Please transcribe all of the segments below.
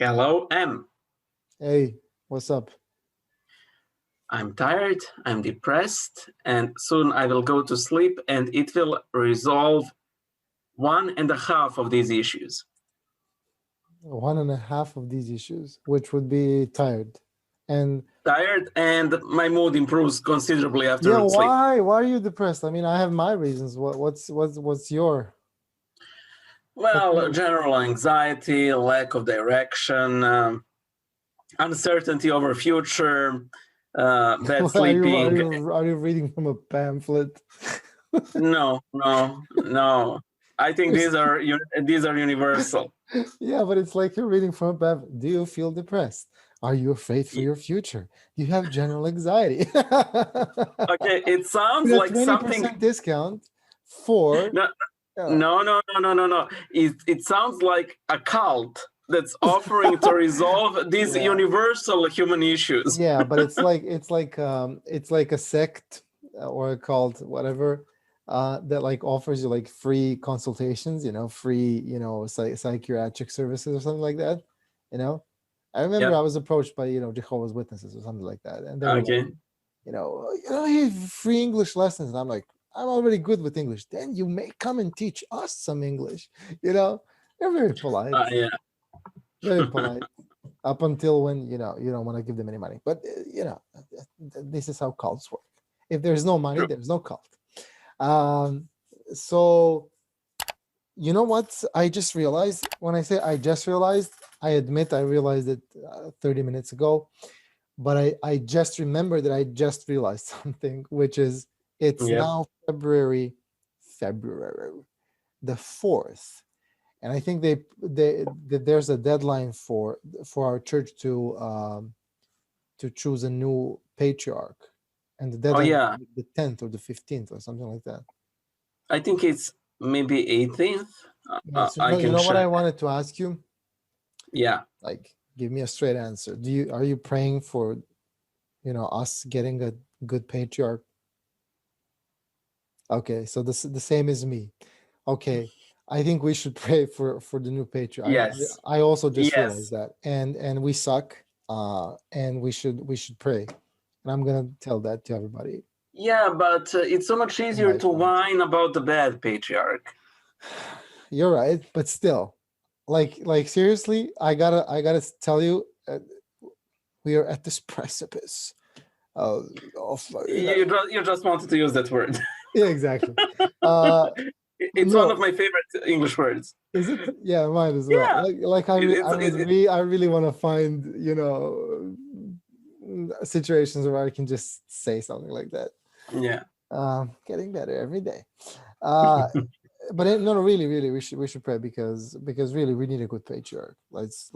Hello, M. Hey, what's up? I'm tired, I'm depressed, and soon I will go to sleep and it will resolve one and a half of these issues. One and a half of these issues, which would be tired. And Tired, and my mood improves considerably after yeah, sleep. why are you depressed? I mean, I have my reasons. What's your Well, general anxiety, lack of direction, uncertainty over future, bad sleeping. Are you reading from a pamphlet? No. I think these are universal. Yeah, but it's like you're reading from a pamphlet. Do you feel depressed? Are you afraid for your future? Do you have general anxiety? Okay, it sounds With like a 20% something. discount for No. It sounds like a cult that's offering to resolve these universal human issues. Yeah, but it's like a sect or a cult, whatever, that like offers you like free consultations, free, psychiatric services or something like that. I remember I was approached by Jehovah's Witnesses or something like that, and they were like, hey, free English lessons, and I'm like, I'm already good with English. Then you may come and teach us some English. They're very polite. Very polite. Up until when you don't want to give them any money, but this is how cults work. If there's no money, there's no cult. So you know what I just realized? When I say I just realized, I admit I realized it 30 minutes ago, but I just remember that I just realized something, which is it's now February the 4th. And I think there's a deadline for our church to choose a new patriarch, and the deadline is the 10th or the 15th or something like that. I think it's maybe 18th. So what I wanted to ask you? Yeah. Like, give me a straight answer. Are you praying for, us getting a good patriarch? Okay, so the same as me. Okay. I think we should pray for the new patriarch. Yes. I also just realized that, and we suck, and we should pray, and I'm gonna tell that to everybody. Yeah, but it's so much easier to whine about the bad patriarch. You're right, but still, like seriously, I gotta tell you, we are at this precipice of. You just wanted to use that word. Yeah, exactly. It's one of my favorite English words. Is it? Yeah, mine as well. Yeah. I really want to find, situations where I can just say something like that. Yeah. Getting better every day. But really, we should pray because really we need a good patriarch. Let's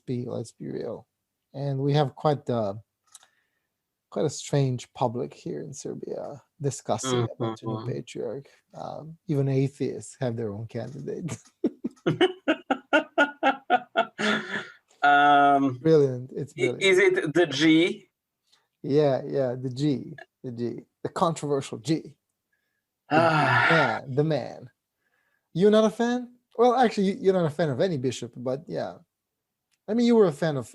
be real, and we have quite a strange public here in Serbia discussing about the new patriarch. Even atheists have their own candidate. Brilliant! It's brilliant. Is it the G? Yeah, the G, the controversial G. The man. You're not a fan? Well, actually, you're not a fan of any bishop, but yeah. I mean, you were a fan of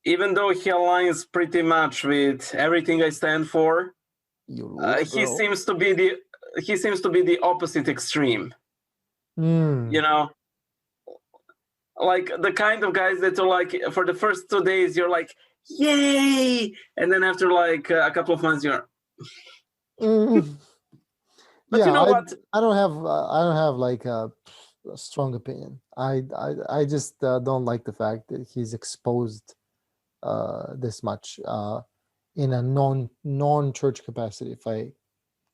even though he aligns pretty much with everything I stand for, he seems to be the opposite extreme. Like the kind of guys that are like, for the first 2 days you're like, yay, and then after like a couple of months you're but yeah, you know what, I don't have like a strong opinion. I just don't like the fact that he's exposed this much in a non-church capacity,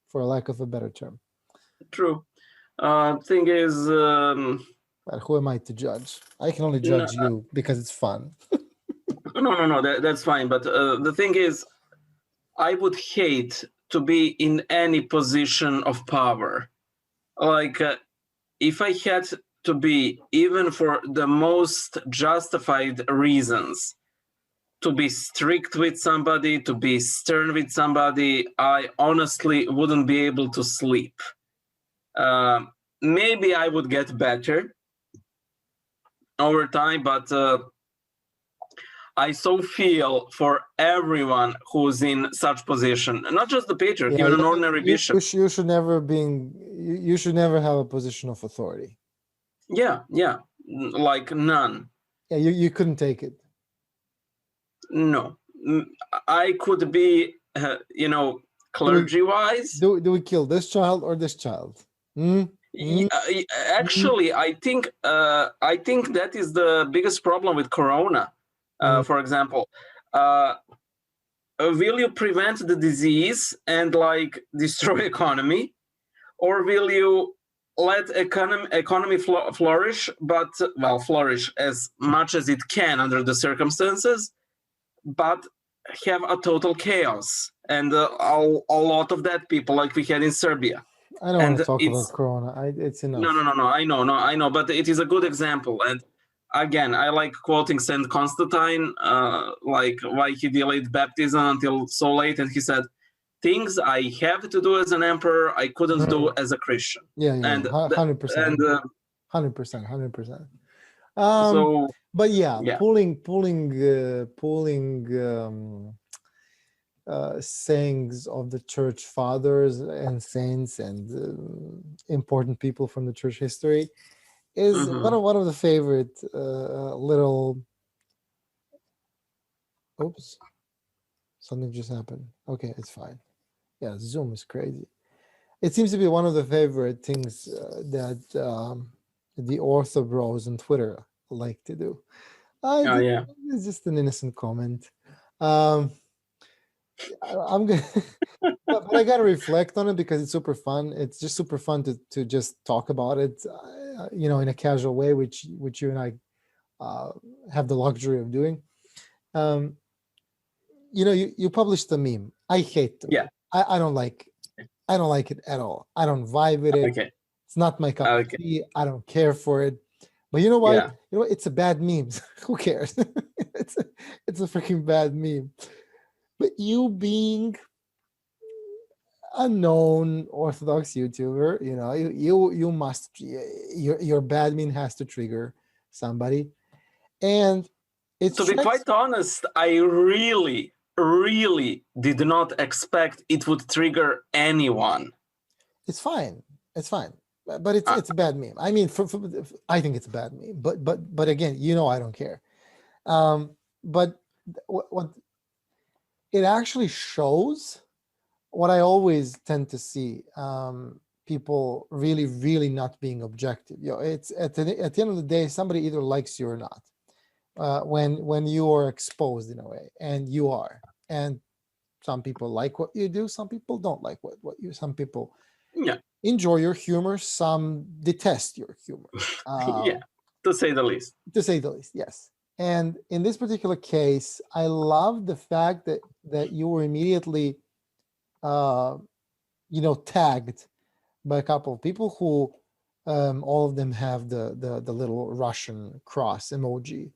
for lack of a better term. True. Thing is, but who am I to judge? I can only judge you because it's fun. No, that's fine. But the thing is, I would hate to be in any position of power. Like, if I had to be, even for the most justified reasons, to be strict with somebody, to be stern with somebody, I honestly wouldn't be able to sleep. maybe I would get better over time, but I so feel for everyone who's in such position, not just the patriarch, Yeah, even an ordinary bishop. you should never you should never have a position of authority. Yeah, like none. Yeah, you couldn't take it. No, I could be, clergy-wise. Do we kill this child or this child? Actually, I think that is the biggest problem with Corona. For example, will you prevent the disease and like destroy economy, or will you let economy flourish, but flourish as much as it can under the circumstances, but have a total chaos and a lot of dead people like we had in Serbia? I don't want to talk about Corona. It's enough. No. I know, but it is a good example. And again, I like quoting Saint Constantine, like why he delayed baptism until so late, and he said, "Things I have to do as an emperor, I couldn't do as a Christian." Yeah, and 100%, 100%. So, but yeah, yeah. pulling sayings of the church fathers and saints and important people from the church history is one of the favorite little. Oops, something just happened. Okay, it's fine. Yeah, Zoom is crazy. It seems to be one of the favorite things that the Ortho bros on Twitter like to do. It's just an innocent comment. I'm gonna, but I gotta reflect on it because it's super fun. It's just super fun to just talk about it, in a casual way, which you and I have the luxury of doing. You published a meme. I hate them. Yeah. I don't like it at all. I don't vibe with it. Okay. It's not my cup of tea. I don't care for it. But you know what? Yeah. You know what? It's a bad meme. Who cares? it's a freaking bad meme. But you being a known Orthodox YouTuber, you must, your bad meme has to trigger somebody. And it's, to be quite honest, I really did not expect it would trigger anyone. It's fine. But it's a bad meme. I mean, I think it's a bad meme. But again, I don't care. But what it actually shows, what I always tend to see, people really not being objective. It's at the end of the day, somebody either likes you or not. When you are exposed in a way, and you are, and some people like what you do, some people don't like what you. Some people enjoy your humor, some detest your humor. To say the least. Yes. And in this particular case, I love the fact that you were immediately, tagged by a couple of people who, all of them have the little Russian cross emoji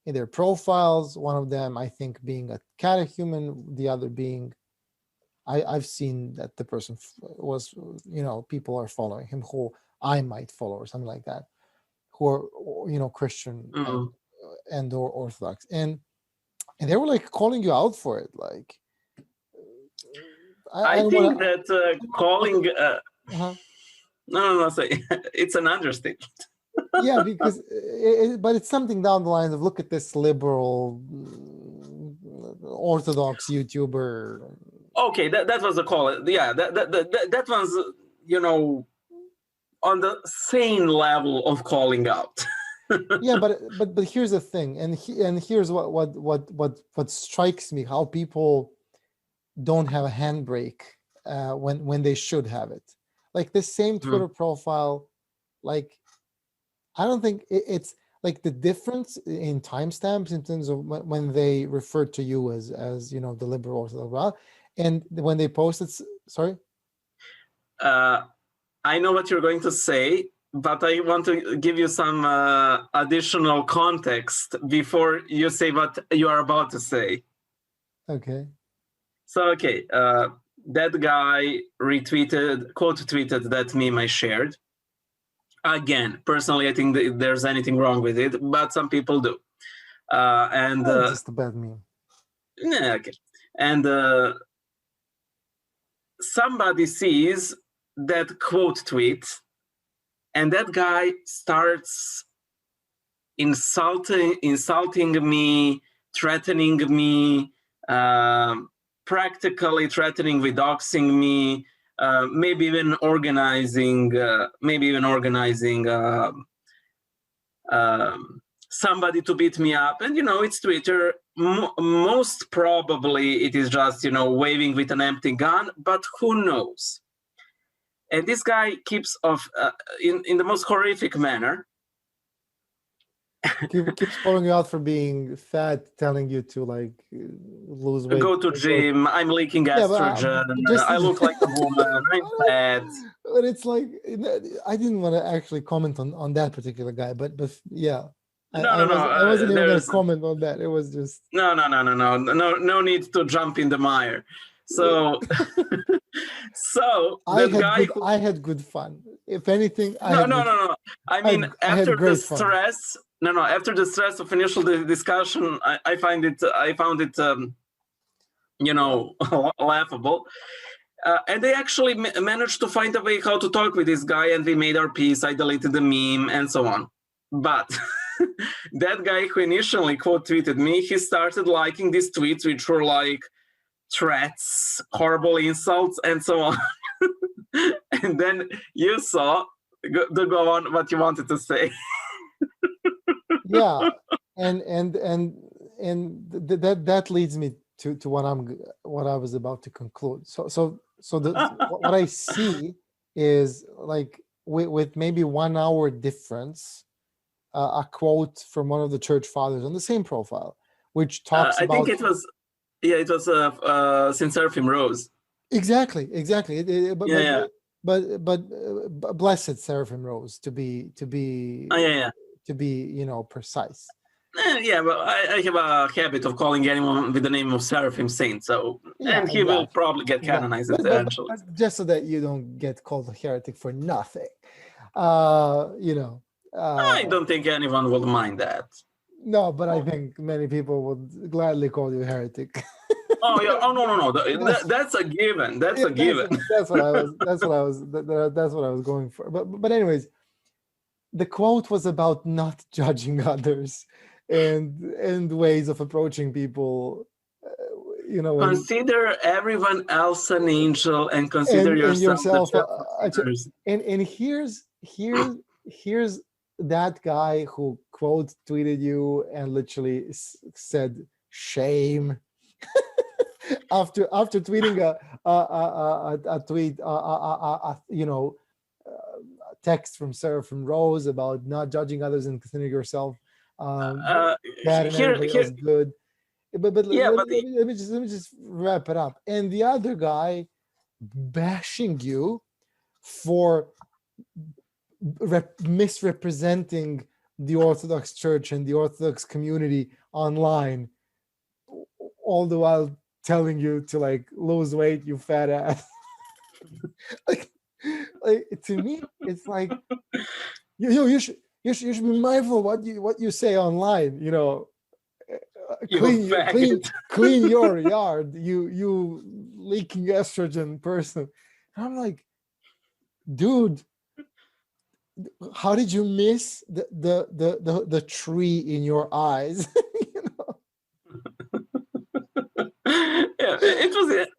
in their profiles. One of them, I think, being a catechumen, the other being, I've seen that the person was, people are following him who I might follow or something like that, who are, Christian and or Orthodox, and they were like calling you out for it. Like, I think that calling. No, say it's an understatement. Yeah, because but it's something down the lines of, look at this liberal Orthodox YouTuber. Okay, that was the call. Yeah, that was, on the same level of calling out. Yeah, but here's the thing, and here's what strikes me: how people don't have a handbrake when they should have it. Like this same Twitter profile, like, I don't think it's like the difference in timestamps in terms of when they refer to you as the liberal Orthodox, and when they posted. Sorry. I know what you're going to say, but I want to give you some additional context before you say what you are about to say. Okay. So, okay, that guy quote tweeted that meme I shared. Again, personally, I think that there's anything wrong with it, but some people do. Just a bad meme. Yeah, okay. And somebody sees that quote tweet, and that guy starts insulting me, threatening me, practically threatening with doxing me, maybe even organizing somebody to beat me up. And it's Twitter. Most probably it is just waving with an empty gun, but who knows? And this guy keeps off in the most horrific manner. Keeps calling you out for being fat, telling you to like lose weight. Go to gym. I'm leaking estrogen. I look like a woman. I'm fat. But it's like, I didn't want to actually comment on that particular guy, but yeah. I wasn't even going to comment on that. It was just no need to jump in the mire. So I had good fun. If anything, no. I mean, after the stress. No. After the stress of initial discussion, I found it laughable. And they actually managed to find a way how to talk with this guy, and we made our peace. I deleted the meme and so on. But that guy who initially quote tweeted me, he started liking these tweets, which were like threats, horrible insults, and so on. And then you saw, go on what you wanted to say. Yeah, and that leads me to what I was about to conclude. So what I see is like with maybe 1 hour difference, a quote from one of the church fathers on the same profile, which talks about. I think it was Saint Seraphim Rose. Exactly. But blessed Seraphim Rose to be precise. Yeah, but I have a habit of calling anyone with the name of Seraphim Saint, so and he will probably get canonized eventually. But just so that you don't get called a heretic for nothing, I don't think anyone would mind that. No, but I think many people would gladly call you a heretic. Oh yeah! Oh no! That's a given. That's a given. That's what I was going for. But anyways, the quote was about not judging others and ways of approaching people. Consider everyone else an angel, and consider yourself and here's that guy who quote tweeted you and literally said shame after tweeting a tweet, text from Seraphim Rose about not judging others and considering yourself bad and everybody else good. But let me just wrap it up. And the other guy bashing you for misrepresenting the Orthodox Church and the Orthodox community online, all the while telling you to like lose weight, you fat ass. like to me, it's like you should be mindful what you say online. Clean your yard. You leaking estrogen person. And I'm like, dude, how did you miss the tree in your eyes? Yeah,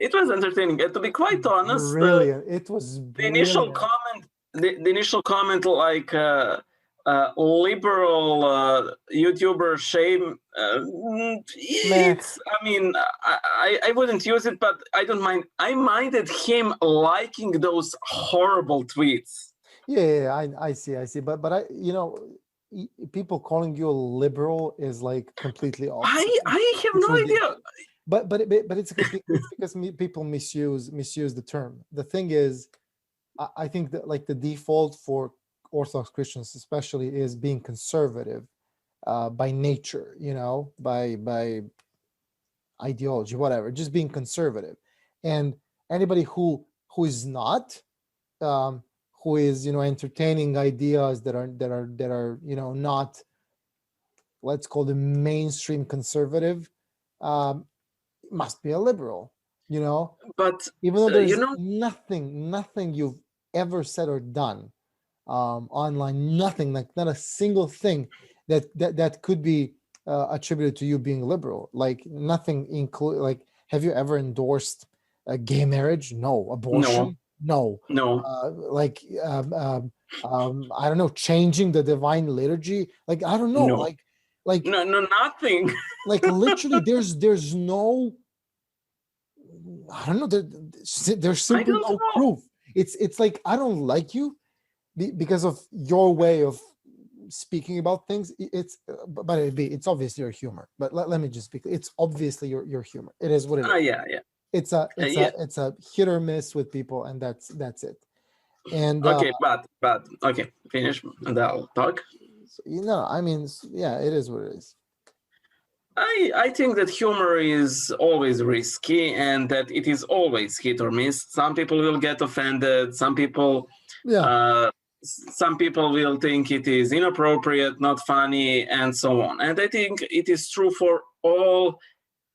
it was entertaining. And to be quite honest, brilliant. It was brilliant. The initial comment, like liberal YouTuber shame. I wouldn't use it, but I don't mind. I minded him liking those horrible tweets. Yeah, I see. But I, people calling you a liberal is like completely off. I have no idea. But it's because people misuse the term. The thing is, I think that like the default for Orthodox Christians especially is being conservative by nature, by ideology, whatever, just being conservative. And anybody who is not, who is, entertaining ideas that are not, let's call them mainstream conservative, must be a liberal. But Even though there's you know, nothing you've ever said or done online, nothing, like not a single thing that could be attributed to you being liberal. Like nothing include, like, have you ever endorsed gay marriage? No. Abortion? No. no, Like I don't know, changing the divine liturgy? Like, I don't know, no, like no, nothing. like literally there's no, I don't know, there's I simply don't no know. proof. It's like, I don't like you because of your way of speaking about things. It's but it's obviously your humor. But let me just speak. It's obviously your humor. It is what it is. Yeah, yeah, It's yeah. a hit or miss with people, and that's it. And Okay, but okay, finish and I'll talk. I mean, yeah, it is what it is. I think that humor is always risky and that it is always hit or miss. Some people will get offended. Some people will think it is inappropriate, not funny, and so on. And I think it is true for all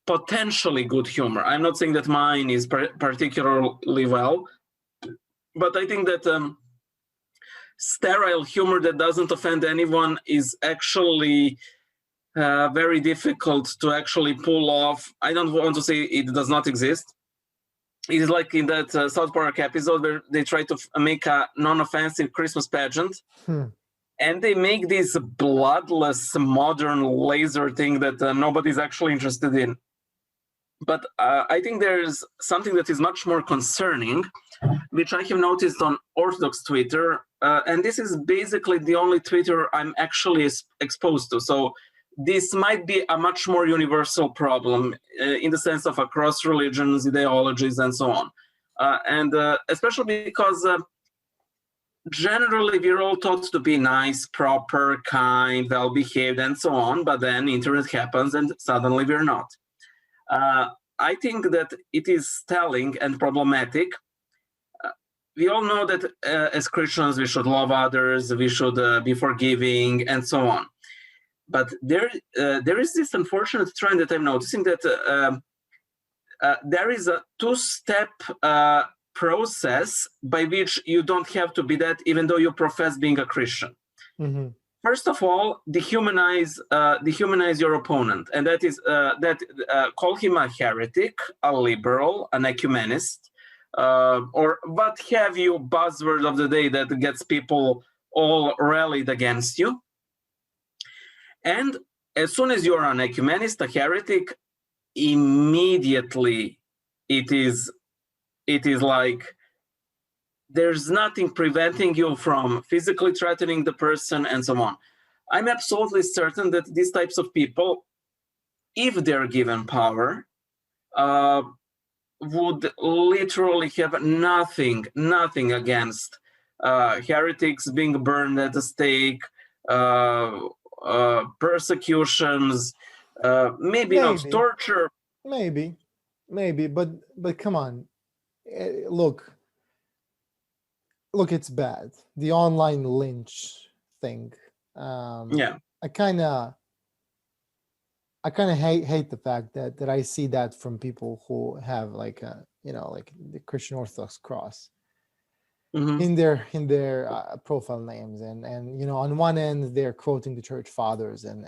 potentially good humor. I'm not saying that mine is particularly well, but I think that sterile humor that doesn't offend anyone is actually very difficult to actually pull off. I don't want to say it does not exist. It is like in that South Park episode where they try to make a non-offensive Christmas pageant, and they make this bloodless modern laser thing that nobody's actually interested in. But I think there's something that is much more concerning, which I have noticed on Orthodox Twitter, and this is basically the only Twitter I'm actually exposed to. So this might be a much more universal problem in the sense of across religions, ideologies, and so on. And especially because generally we're all taught to be nice, proper, kind, well-behaved, and so on, but then internet happens and suddenly we're not. I think that it is telling and problematic. We all know that as Christians we should love others, we should be forgiving, and so on. But there is this unfortunate trend that I'm noticing that there is a two-step process by which you don't have to be that, even though you profess being a Christian. Mm-hmm. First of all, dehumanize your opponent, and that is call him a heretic, a liberal, an ecumenist, or what have you buzzword of the day that gets people all rallied against you. And as soon as you're an ecumenist, a heretic, immediately it is like there's nothing preventing you from physically threatening the person and so on. I'm absolutely certain that these types of people, if they're given power, would literally have nothing against heretics being burned at the stake, persecutions, maybe not torture. Maybe, but come on, look, it's bad. The online lynch thing. Yeah. I kind of hate the fact that I see that from people who have like like the Christian Orthodox cross in their profile names, and on one end they're quoting the church fathers and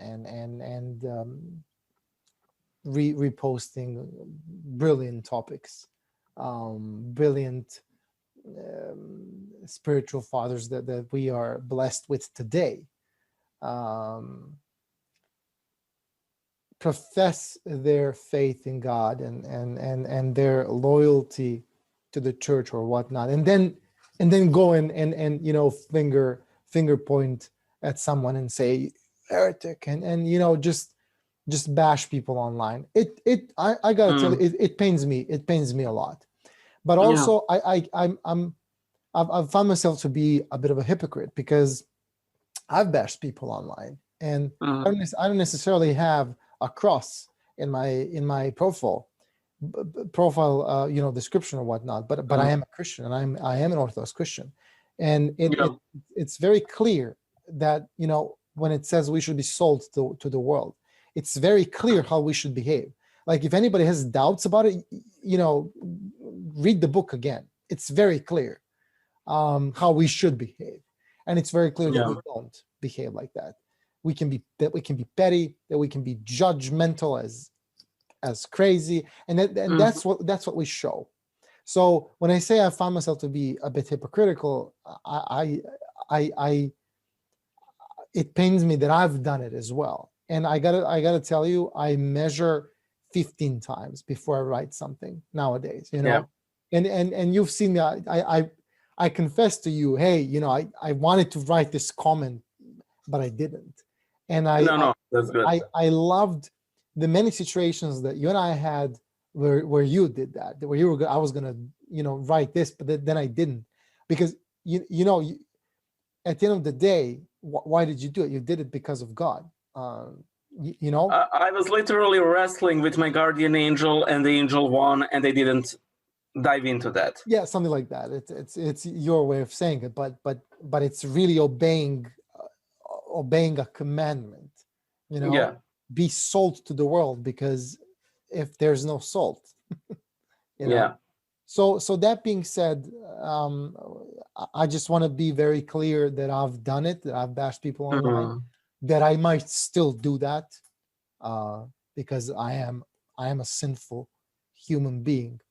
reposting brilliant topics, brilliant spiritual fathers that we are blessed with today, profess their faith in God and their loyalty to the church or whatnot, and then go and finger point at someone and say heretic and just bash people online. I gotta tell you, it pains me. It pains me a lot. But also, I've found myself to be a bit of a hypocrite because I've bashed people online, and I don't necessarily have a cross in my profile, profile, description or whatnot, but I am a Christian, and I am an Orthodox Christian, and it's very clear that when it says we should be salt to the world, it's very clear how we should behave. Like if anybody has doubts about it, read the book again. It's very clear how we should behave, and it's very clear that we don't behave like that. We can be petty, that we can be judgmental as crazy, and that's what we show. So when I say I found myself to be a bit hypocritical, I it pains me that I've done it as well. And I gotta tell you, I measure 15 times before I write something nowadays. And you've seen me. I confess to you, hey, I wanted to write this comment, but I didn't. And that's good. I loved the many situations that you and I had where you did that, where I was gonna write this, but then I didn't, because at the end of the day, why did you do it? You did it because of God. I was literally wrestling with my guardian angel, and the angel won, and they didn't dive into that. Yeah, something like that. It's your way of saying it, but it's really obeying a commandment. Be salt to the world, because if there's no salt, So that being said, I just want to be very clear that I've done it, that I've bashed people online, that I might still do that, because I am a sinful human being.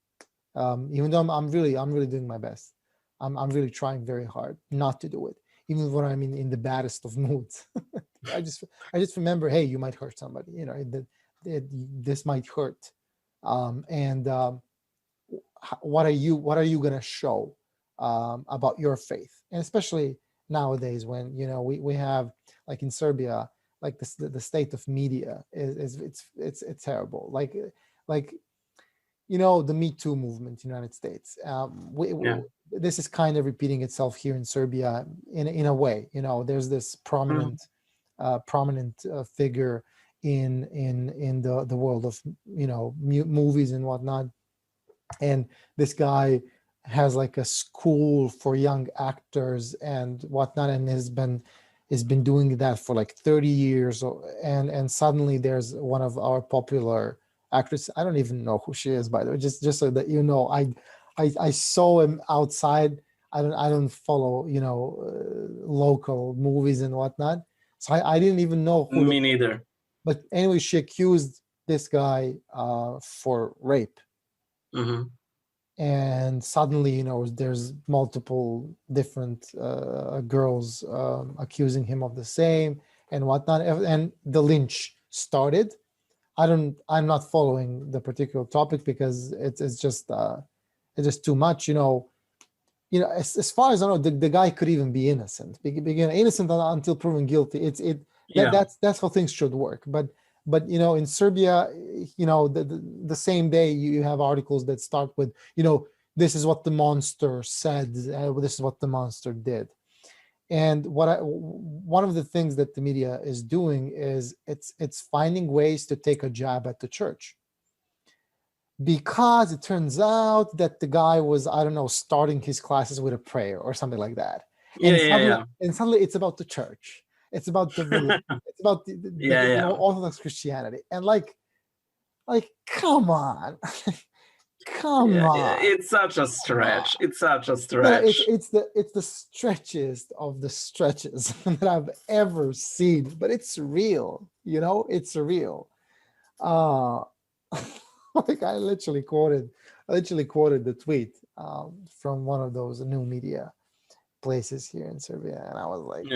Even though I'm really doing my best. I'm really trying very hard not to do it, even when I'm in the baddest of moods. I just remember, hey, you might hurt somebody. This might hurt, what are you going to show about your faith? And especially nowadays, when we have, like in Serbia, like the state of media it's terrible. Like the Me Too movement in the United States. This is kind of repeating itself here in Serbia in a way. There's this prominent figure in the world of movies and whatnot, and this guy has like a school for young actors and whatnot, and has been doing that for like 30 years, and suddenly there's one of our popular actresses. I don't even know who she is, by the way, just so that I saw him outside. I don't follow local movies and whatnot, so I didn't even know who. Me neither. But anyway, she accused this guy for rape. And suddenly, there's multiple different girls accusing him of the same and whatnot, and the lynch started. I'm not following the particular topic, because it's just too much. As far as I know, the guy could even be innocent, innocent until proven guilty. That's how things should work. But in Serbia, the same day you have articles that start with, this is what the monster said, this is what the monster did. And one of the things that the media is doing is it's finding ways to take a jab at the church, because it turns out that the guy was, I don't know, starting his classes with a prayer or something like that. And suddenly it's about the church. It's about the religion. It's about the Orthodox Christianity. And like, come on. Come on. It's such a stretch. It's such a stretch. No, it's the stretchiest of the stretches that I've ever seen. But it's real. It's real. Like I literally quoted the tweet from one of those new media places here in Serbia, and I was like,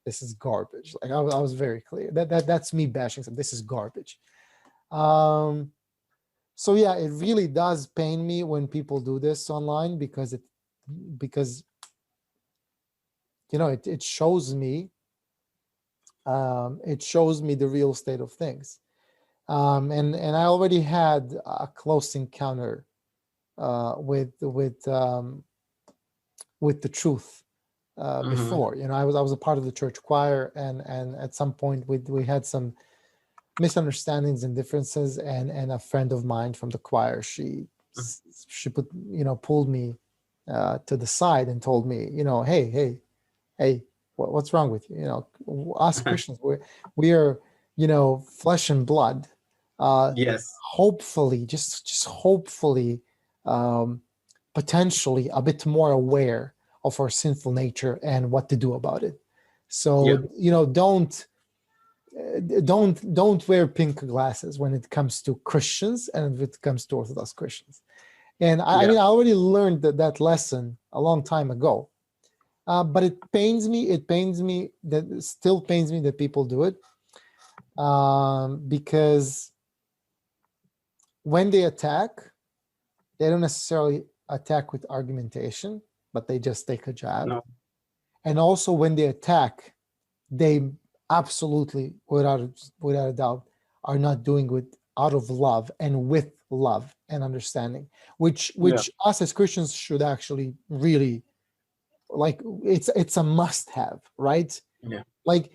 this is garbage. Like I was very clear that's me bashing something. This is garbage. So yeah, it really does pain me when people do this online, because it shows me the real state of things. And I already had a close encounter with the truth before. I was a part of the church choir, and at some point we had some misunderstandings and differences, and a friend of mine from the choir, she put, pulled me to the side and told me, hey, what's wrong with you? Us Christians, we are, flesh and blood. Yes. Hopefully, just hopefully, potentially a bit more aware of our sinful nature and what to do about it. So, don't wear pink glasses when it comes to Christians and when it comes to Orthodox Christians. And I mean, I already learned that lesson a long time ago. But it pains me. It still pains me that people do it, because when they attack, they don't necessarily attack with argumentation, but they just take a jab. No. And also, when they attack, they absolutely, without a doubt, are not doing it out of love and with love and understanding, which us as Christians should actually really, like, it's a must-have, right? Yeah. Like,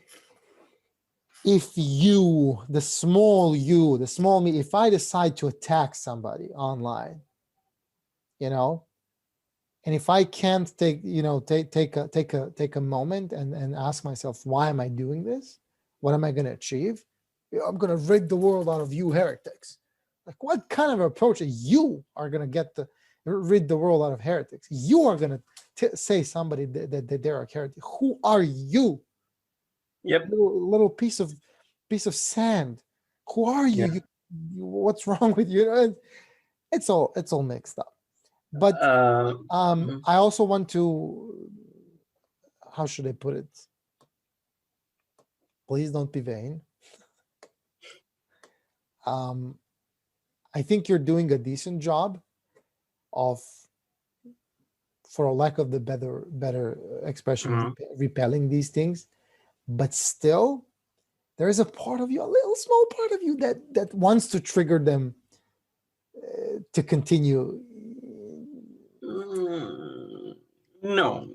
if the small me, if I decide to attack somebody online, and if I can't take a moment and ask myself, why am I doing this? What am I going to achieve? I'm going to rid the world out of you heretics. Like, what kind of approach you are going to get to rid the world out of heretics? You are going to say somebody that they're a heretic. Who are you? Yep. Little piece of sand. Who are you? Yeah. What's wrong with you? It's all mixed up. But I also want to, how should I put it? Please don't be vain. I think you're doing a decent job of, for a lack of the better expression, repelling these things. But still, there is a part of you, a little small part of you that wants to trigger them to continue. No,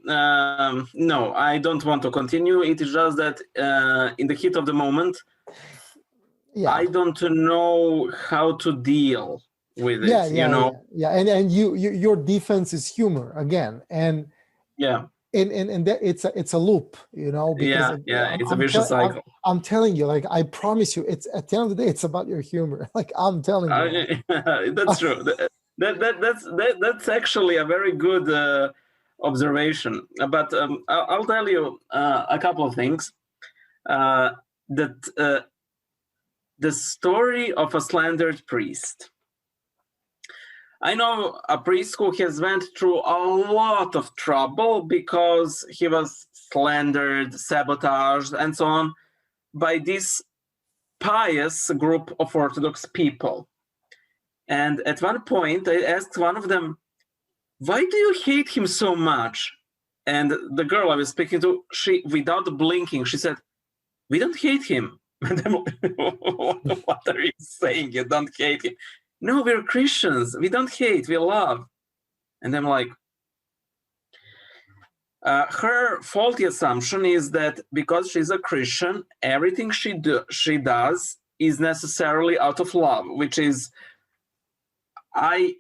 I don't want to continue. It is just that in the heat of the moment, I don't know how to deal with it. Yeah. And your defense is humor again, and and that it's a loop, because it's a vicious cycle. I'm telling you, like, I promise you, it's at the end of the day, it's about your humor. Like, I'm telling you. That's true. That's actually a very good observation. But I'll tell you a couple of things. That the story of a slandered priest. I know a priest who has went through a lot of trouble because he was slandered, sabotaged, and so on by this pious group of Orthodox people. And at one point, I asked one of them, "Why do you hate him so much?" And the girl I was speaking to, she, without blinking, she said, "We don't hate him." And I'm like, what are you saying? You don't hate him? No, we're Christians. We don't hate, we love. And I'm like, her faulty assumption is that because she's a Christian, everything she does is necessarily out of love, which is, I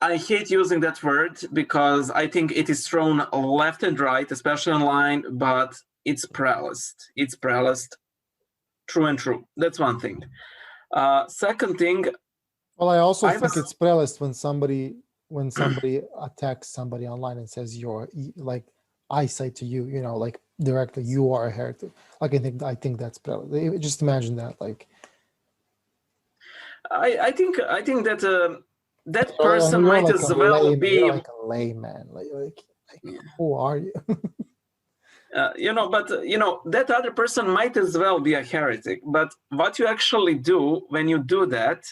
hate using that word because I think it is thrown left and right, especially online, but it's prelaced. It's prelaced. True and true. That's one thing. Second thing. Well, I also think it's prelaced when somebody attacks somebody online and says, "You're," like, I say to you, like, directly, "You are a heretic." Like, I think that's prelaced. Just imagine that. Like, I think that that person might like as well be. You're like a layman. Like, who are you? But that other person might as well be a heretic. But what you actually do when you do that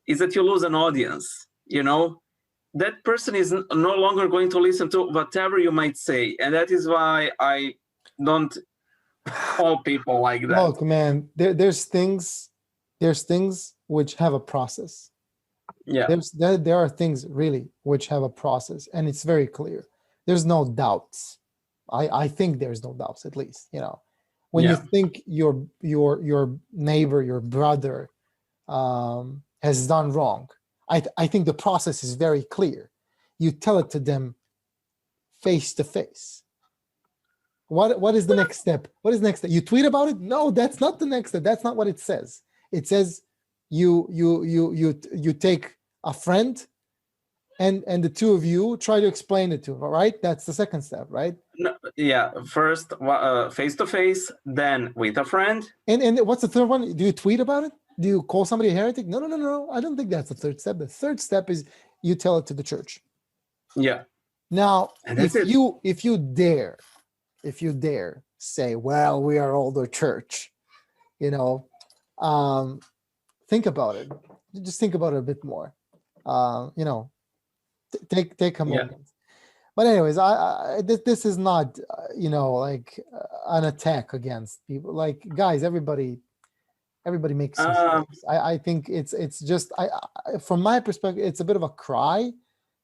is that you lose an audience. That person is no longer going to listen to whatever you might say, and that is why I don't call people like that. Look, man, there's things which have a process. Yeah, there are things really which have a process, and it's very clear. There's no doubts. I think there's no doubts, at least, When you Yeah. think your neighbor, your brother, has done wrong, I think the process is very clear. You tell it to them face to face. What is the next step? What is the next step? You tweet about it? No, that's not the next step. That's not what it says. It says you take a friend and the two of you try to explain it to him, right? That's the second step, right? No, yeah. First, face to face, then with a friend. And what's the third one? Do you tweet about it? Do you call somebody a heretic? No. I don't think that's the third step. The third step is you tell it to the church. Yeah. Now, And that's if you dare say, well, we are all the church, think about it. Just think about it a bit more. Take a moment. Yeah. But anyways, this is not like an attack against people. Like, guys, everybody makes mistakes. I think it's just from my perspective, it's a bit of a cry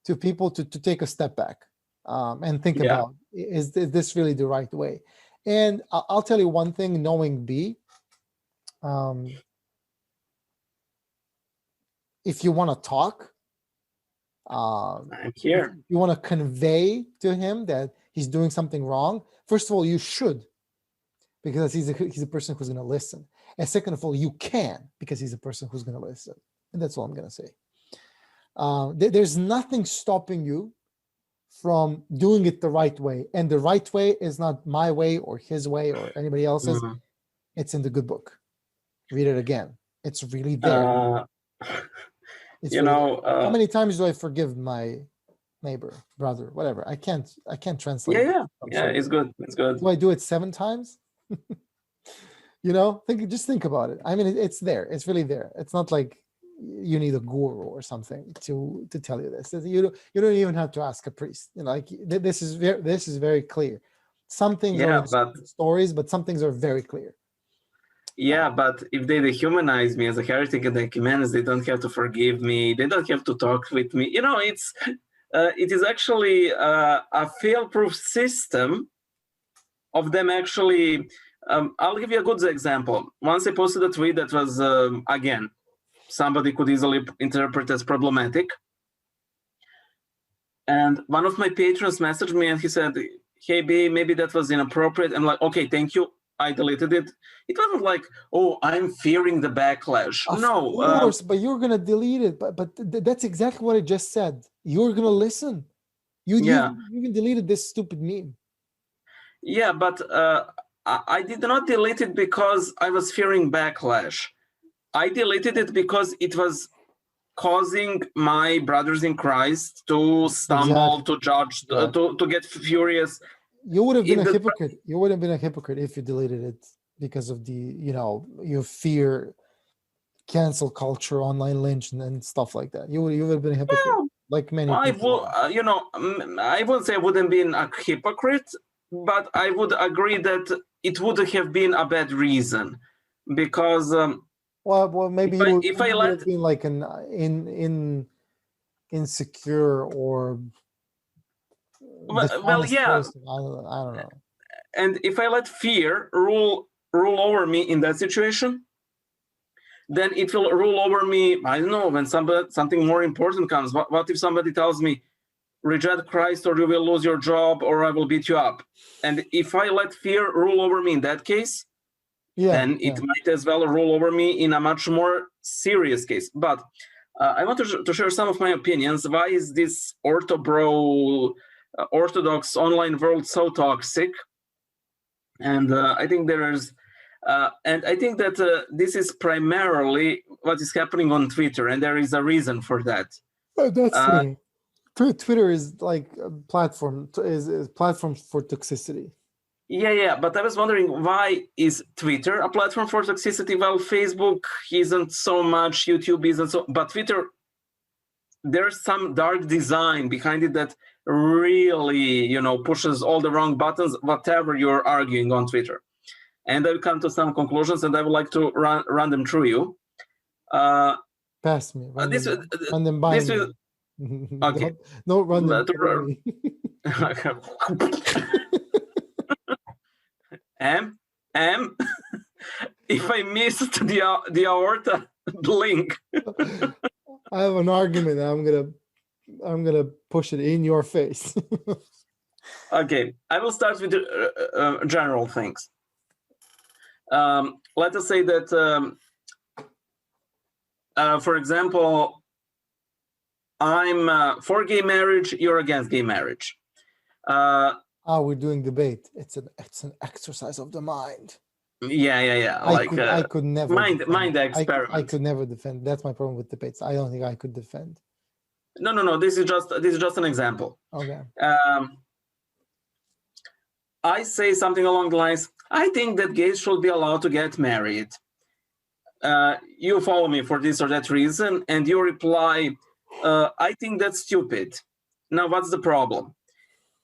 to people to take a step back and think about, is this really the right way? And I'll tell you one thing, knowing B, if you want to talk, I'm here. You want to convey to him that he's doing something wrong, first of all, you should, because he's a person who's going to listen. And second of all, you can, because he's a person who's going to listen. And that's all I'm going to say. There's nothing stopping you from doing it the right way. And the right way is not my way or his way or anybody else's. Mm-hmm. It's in the good book. Read it again. It's really there. How many times do I forgive my neighbor, brother, whatever? I can't translate. Yeah, it's good. It's good. Do I do it 7 times? Just think about it. I mean, it's there. It's really there. It's not like you need a guru or something to tell you this. You don't even have to ask a priest. This is very clear. Some things are stories, but some things are very clear. Yeah, but if they dehumanize me as a heretic and ecumenist, they don't have to forgive me. They don't have to talk with me. It is actually a fail-proof system of them actually. I'll give you a good example. Once I posted a tweet that was, again, somebody could easily interpret as problematic. And one of my patrons messaged me and he said, hey, B, maybe that was inappropriate. I'm like, okay, thank you. I deleted it. It wasn't like, oh, I'm fearing the backlash. Of course, but you're gonna delete it. But that's exactly what I just said. You're gonna listen. You even deleted this stupid meme. Yeah, but I did not delete it because I was fearing backlash. I deleted it because it was causing my brothers in Christ to stumble, to judge, to get furious. You would have been a hypocrite. You would have been a hypocrite if you deleted it because of your fear, cancel culture, online lynch, and stuff like that. You would have been a hypocrite, like many people. I wouldn't say I wouldn't be a hypocrite, but I would agree that it would have been a bad reason, because maybe if I would have been like an insecure or. Person. I don't know. And if I let fear rule over me in that situation, then it will rule over me. I don't know, when something more important comes. What if somebody tells me, reject Christ or you will lose your job or I will beat you up? And if I let fear rule over me in that case, then it might as well rule over me in a much more serious case. But I want to share some of my opinions. Why is this Orthodox online world so toxic? And I think that this is primarily what is happening on Twitter, and there is a reason for that. That's Twitter is like a platform, is a platform for toxicity. Yeah, but I was wondering, why is Twitter a platform for toxicity? Well, Facebook isn't so much, YouTube isn't so, but Twitter, there's some dark design behind it that really, pushes all the wrong buttons, whatever you're arguing on Twitter. And I've come to some conclusions, and I would like to run them through you. Pass me. Run them by me. Okay. No, run them by me. am if I missed the aorta link. I have an argument. I'm gonna push it in your face. Okay, I will start with general things. Let us say that, for example, I'm for gay marriage, you're against gay marriage. We're doing debate. It's an exercise of the mind. Yeah. I could never mind defend. experiment. I could never defend. That's my problem with debates. I don't think I could defend. No. This is just an example. Okay. I say something along the lines, I think that gays should be allowed to get married. You follow me for this or that reason, and you reply, I think that's stupid. Now, what's the problem?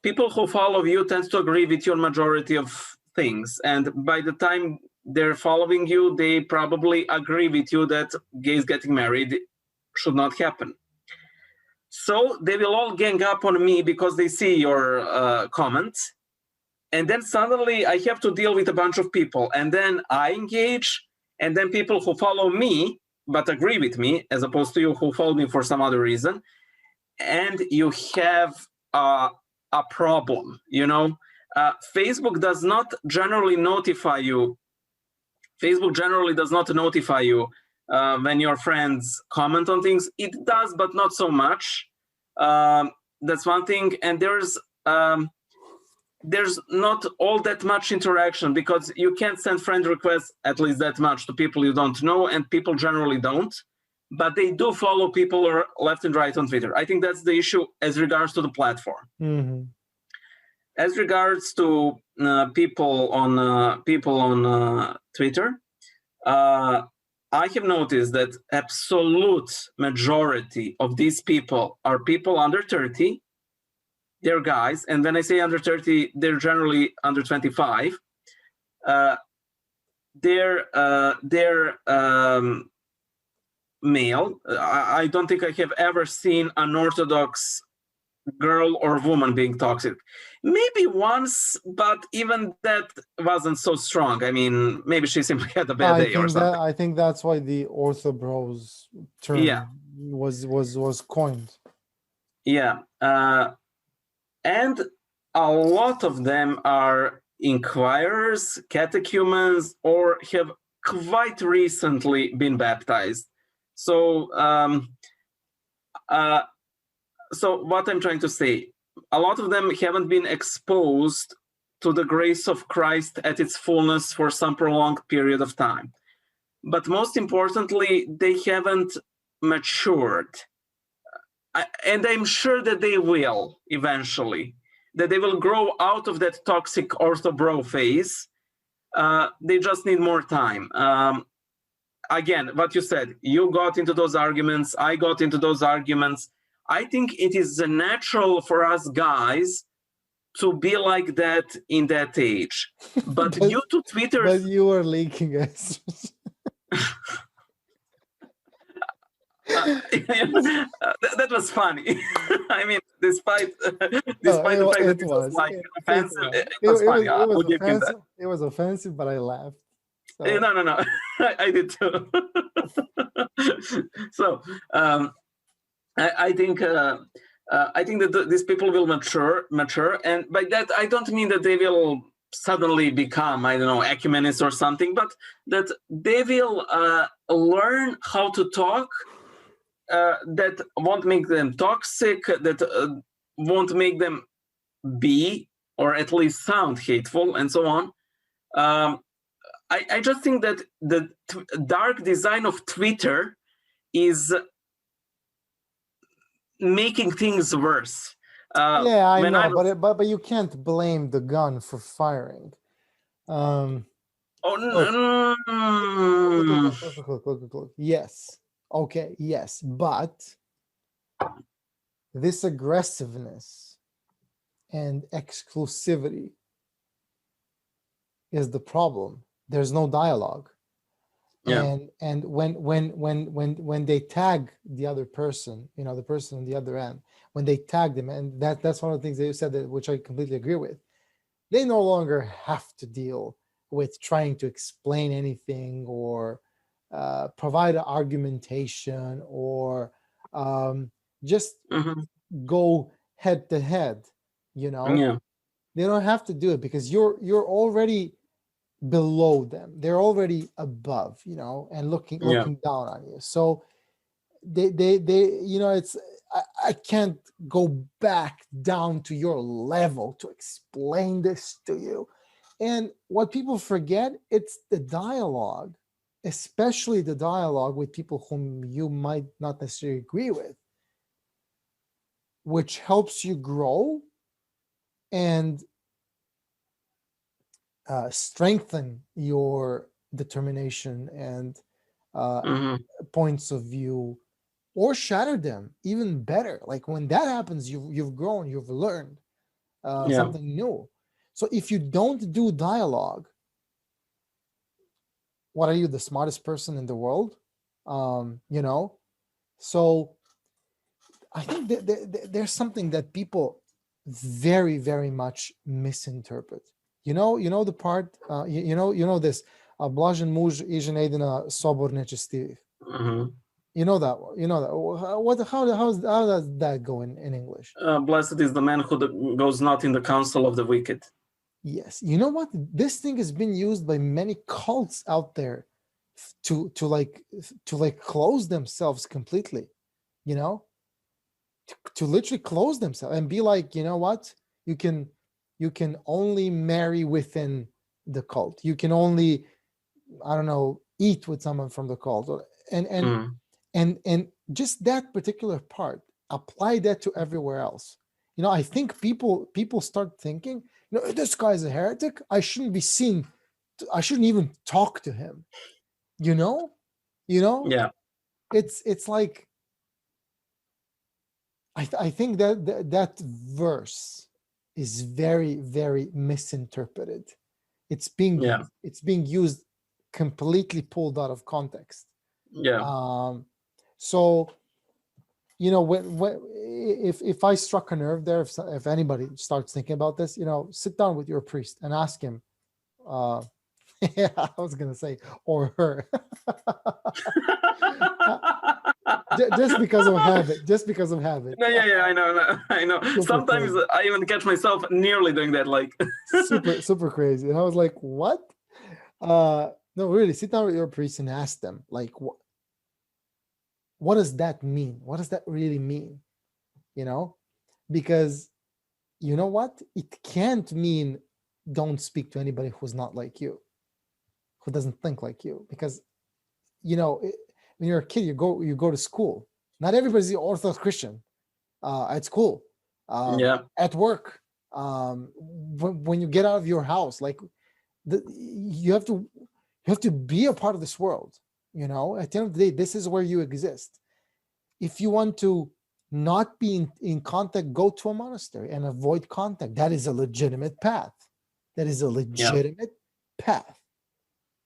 People who follow you tend to agree with your majority of things, and by the time they're following you, they probably agree with you that gays getting married should not happen. So they will all gang up on me because they see your comments, and then suddenly I have to deal with a bunch of people, and then I engage, and then people who follow me but agree with me, as opposed to you who follow me for some other reason, and you have a problem. Facebook does not generally notify you. Facebook generally does not notify you when your friends comment on things. It does, but not so much. That's one thing, and there's not all that much interaction because you can't send friend requests at least that much to people you don't know, and people generally don't, but they do follow people left and right on Twitter. I think that's the issue as regards to the platform. Mm-hmm. As regards to people on Twitter, I have noticed that absolute majority of these people are people under 30. They're guys, and when I say under 30, they're generally under 25. They're male. I don't think I have ever seen an Orthodox girl or woman being toxic. Maybe once, but even that wasn't so strong. I mean, maybe she simply had a bad day or something. I think that's why the Ortho Bros term was coined. Yeah. And a lot of them are inquirers, catechumens, or have quite recently been baptized. So, so what I'm trying to say, a lot of them haven't been exposed to the grace of Christ at its fullness for some prolonged period of time. But most importantly, they haven't matured. And I'm sure that they will eventually, that they will grow out of that toxic ortho-bro phase. They just need more time. Again, what you said, you got into those arguments, I got into those arguments. I think it is natural for us guys to be like that in that age. But due to Twitter... But you are leaking us. That was funny. I mean, despite the fact that it was like offensive, it was funny. It was offensive, but I laughed. So. No. I did too. So I think that these people will mature, and by that I don't mean that they will suddenly become, I don't know, ecumenists or something, but that they will learn how to talk. That won't make them toxic, that won't make them be, or at least sound hateful, and so on. I just think that the dark design of Twitter is making things worse. I know, but you can't blame the gun for firing. Look. Yes. Okay, yes, but this aggressiveness and exclusivity is the problem. There's no dialogue. Yeah. And when they tag the other person, the person on the other end, when they tag them, and that's one of the things that you said, which I completely agree with, they no longer have to deal with trying to explain anything or provide an argumentation or just Hmm. go head to head. Yeah. They don't have to do it because you're already below them. They're already above, and looking Yeah. down on you. So they it's I can't go back down to your level to explain this to you. And what people forget, it's the dialogue, especially the dialogue with people whom you might not necessarily agree with, which helps you grow and strengthen your determination and uh, Hmm. points of view, or shatter them even better. Like when that happens, you've grown, you've learned Yeah. something new. So if you don't do dialogue, what are you, the smartest person in the world? So I think that there's something that people very, very much misinterpret. The part, this, blažen muž i žena ide na sobor nečestivih. Hmm. You know that. How does that go in English? Blessed is the man who goes not in the counsel of the wicked. Yes. You know what? This thing has been used by many cults out there to close themselves completely, you know, to literally close themselves and be like, you know what? You can only marry within the cult. You can only, I don't know, eat with someone from the cult, Mm. and just that particular part, apply that to everywhere else. I think people start thinking, this guy's a heretic, I shouldn't be seen, I shouldn't even talk to him. you know you know Yeah. it's like, I think that verse is very, very misinterpreted. Yeah. It's being used completely pulled out of context. Yeah. So when if I struck a nerve there, if anybody starts thinking about this, sit down with your priest and ask him. Yeah, I was gonna say, or her. Just because of habit. No, yeah, I know, I know. Super Sometimes crazy. I even catch myself nearly doing that. Like, Super crazy. And I was like, what? No, really, sit down with your priest and ask them, like, what does that mean? What does that really mean? Because you know what? It can't mean don't speak to anybody who's not like you, who doesn't think like you. Because when you're a kid, you go to school. Not everybody's the Orthodox Christian at school, yeah, at work, when you get out of your house. Like, you have to be a part of this world. At the end of the day, this is where you exist. If you want to not be in contact, go to a monastery and avoid contact. That is a legitimate path. yeah, Path,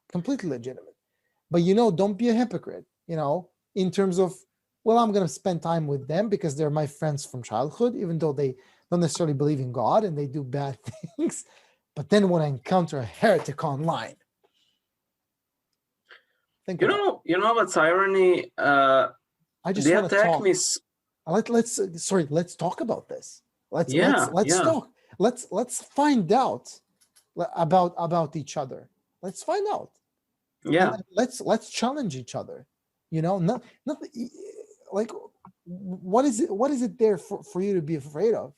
completely legitimate. But don't be a hypocrite, in terms of, well, I'm going to spend time with them because they're my friends from childhood, even though they don't necessarily believe in God and they do bad things. But then when I encounter a heretic online, think about it. you know what's irony? I just They want to attack talk. me. Let's talk about this. Let's Yeah, yeah, talk. Let's find out about each other. Let's find out. And yeah, let's challenge each other. Not like, what is it there for you to be afraid of?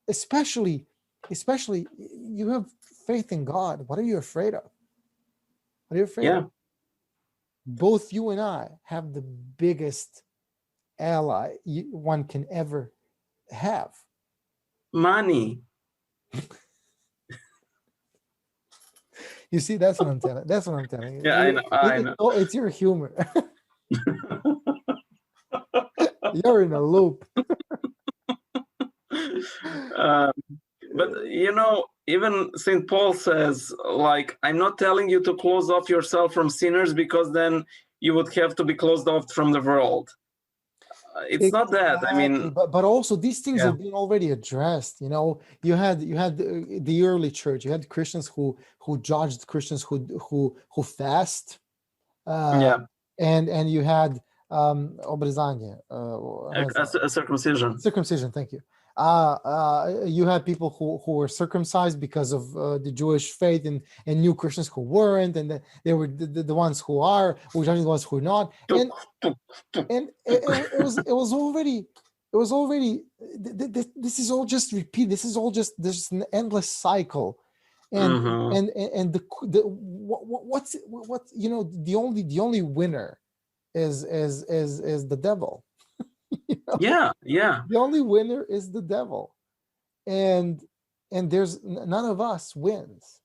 Especially you have faith in God. What are you afraid of? What are you afraid yeah. of? Both you and I have the biggest ally one can ever have. Money. You see, that's what I'm telling you. Yeah, I know, I know. It's your humor. You're in a loop. Uh, but even St. Paul says, like, I'm not telling you to close off yourself from sinners, because then you would have to be closed off from the world. it's not that. I Exactly, mean, but also these things yeah, have been already addressed. You had the early church. You had Christians who judged Christians who fast, uh, yeah, and you had obrezanie, how is that? a circumcision. Circumcision. Thank you. You had people who were circumcised because of the Jewish faith, and new Christians who weren't, and they were the ones who are, who judging the ones who are not, and it was already this is all just repeat. This is all just there's an endless cycle, and Mhm. the what's the only winner is the devil. Yeah, yeah, The only winner is the devil, and there's none of us wins.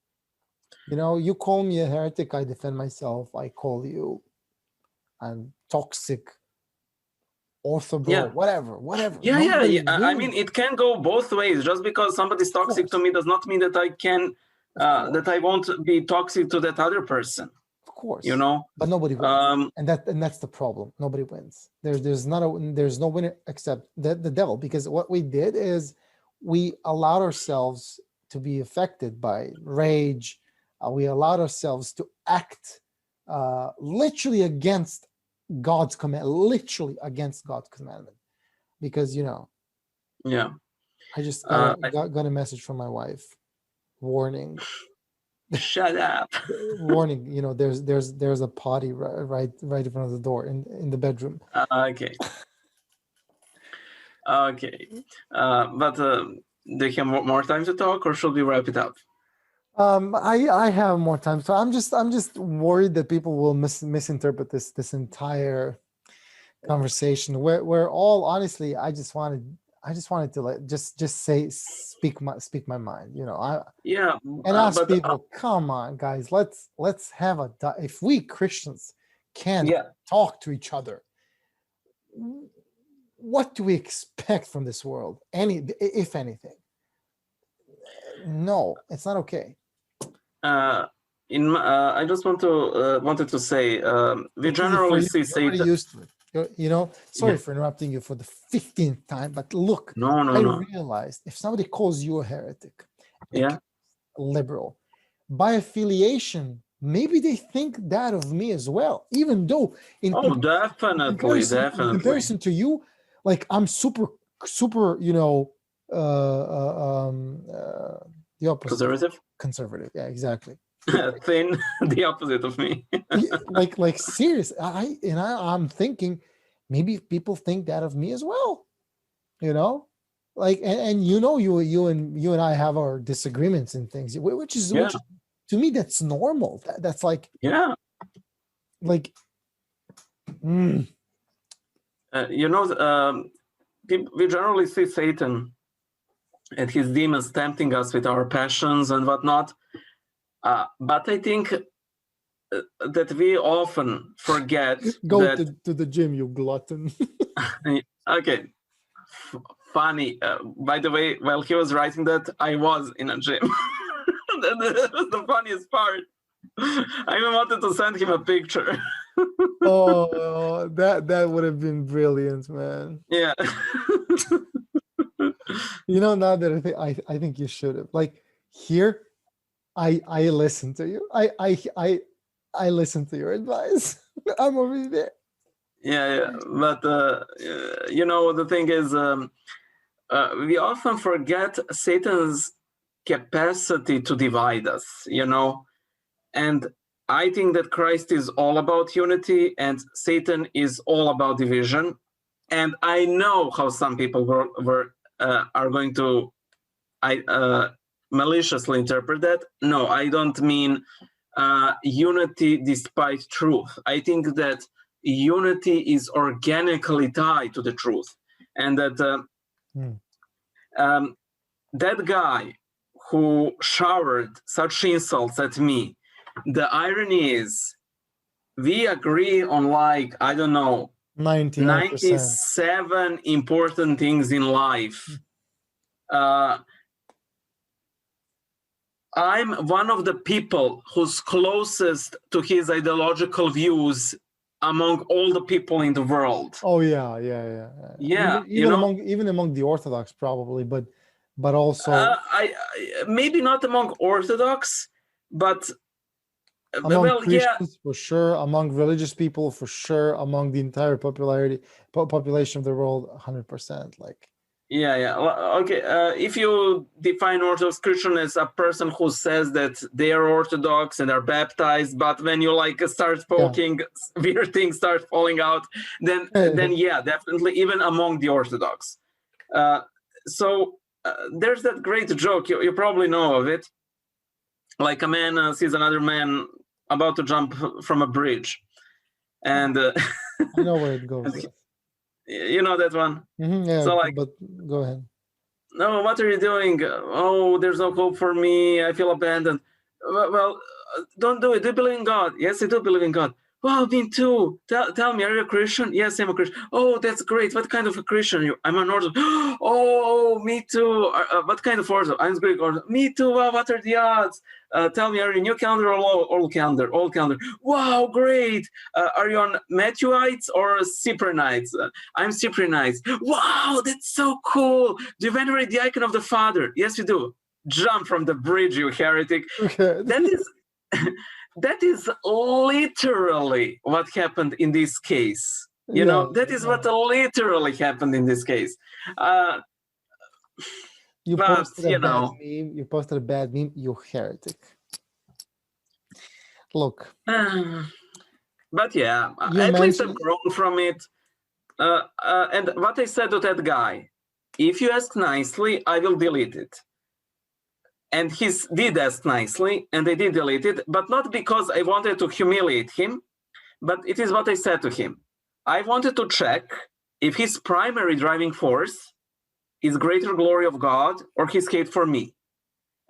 You call me a heretic, I defend myself. I call you I'm toxic, ortho, yeah. whatever. Yeah, yeah, Nobody yeah. I mean, wins. it can go both ways. Just because somebody's Of toxic to course, me does not mean that I can, of that I course, won't be toxic to that other person. of course. You know? But nobody wins, Um, and that's the problem. Nobody wins. There's no winner except the devil, because what we did is we allowed ourselves to be affected by rage. We allowed ourselves to act literally against God's command, literally against God's commandment, because yeah. I just Uh, got a message from my wife, warning, Shut up. warning. There's a potty right in front of the door in the bedroom. Okay. Okay. But do you have more time to talk, or should we wrap it up? I have more time, so I'm just worried that people will misinterpret this entire conversation. Where all honestly, I just wanted to just speak my mind. Yeah, And ask but people, come on, guys, let's have if we Christians can't yeah. talk to each other, what do we expect from this world? If anything, no, it's not okay. I just wanted to say we It's easy for generally you. see You're already Satan. used to it. Sorry Yeah. for interrupting you for the 15th time, but look, No, no, I no. realized if somebody calls you a heretic, Yeah. a liberal, by affiliation, maybe they think that of me as well, even though Oh, definitely, in definitely. comparison to you, like I'm super, super, the opposite of Conservative, conservative. Yeah, exactly. thin, the opposite of me. Like serious. I'm thinking maybe people think that of me as well. You know, like and you and I have our disagreements and things, which is Yeah, to me that's normal. That's yeah. like. mm, You know, we generally see Satan and his demons tempting us with our passions and whatnot. But I think that we often forget Go that. to the gym, you glutton. Okay, funny. By the way, while he was writing that, I was in a gym. That was the funniest part. I even wanted to send him a picture. Oh, that would have been brilliant, man. Yeah. Now that I think you should have. Like here, I listen to you. I listen to your advice. I'm over there. Yeah. But the thing is, we often forget Satan's capacity to divide us. And I think that Christ is all about unity, and Satan is all about division. And I know how some people are going to maliciously interpret that. No, I don't mean unity despite truth. I think that unity is organically tied to the truth, and that that guy who showered such insults at me, the irony is we agree on, like, I don't know, 99%. 97 important things in life. I'm one of the people who's closest to his ideological views among all the people in the world. Oh yeah. Yeah, Even among the Orthodox probably, but also maybe not among Orthodox, but among well, yeah, Christians for sure, among religious people for sure, among the entire population of the world, 100%. Like, yeah. Okay, if you define Orthodox Christian as a person who says that they are Orthodox and are baptized, but when you like start poking, weird things start falling out, then yeah, definitely, even among the Orthodox. So there's that great joke, you probably know of it. Like a man sees another man about to jump from a bridge, and I know where it goes. Yes. you know that one. Yeah, So like, but go ahead. no, what are you doing? Oh, there's no hope for me. I feel abandoned. Well, don't do it. Do you believe in God? Yes, I do believe in God. Wow, me too. Tell me, are you a Christian? Yes, I'm a Christian. Oh, that's great. What kind of a Christian are you? I'm an Orthodox. Oh, me too. What kind of Orthodox? I'm Greek Orthodox. Me too. Wow, what are the odds? Tell me, are you new calendar or old calendar? Old calendar. Wow, great. Are you on Matthewites or Cyprianites? I'm Cyprianites. Wow, that's so cool. Do you venerate the icon of the Father? Yes, we do. Jump from the bridge, you heretic. Okay. That is literally what happened in this case. That is what literally happened in this case. You but posted a bad meme. You posted a bad meme. You heretic. Look. But yeah, at least I've grown from it. And what I said to that guy, if you ask nicely, I will delete it. And he did ask nicely, and I did delete it, but not because I wanted to humiliate him, but it is what I said to him. I wanted to check if his primary driving force is greater glory of God or his hate for me.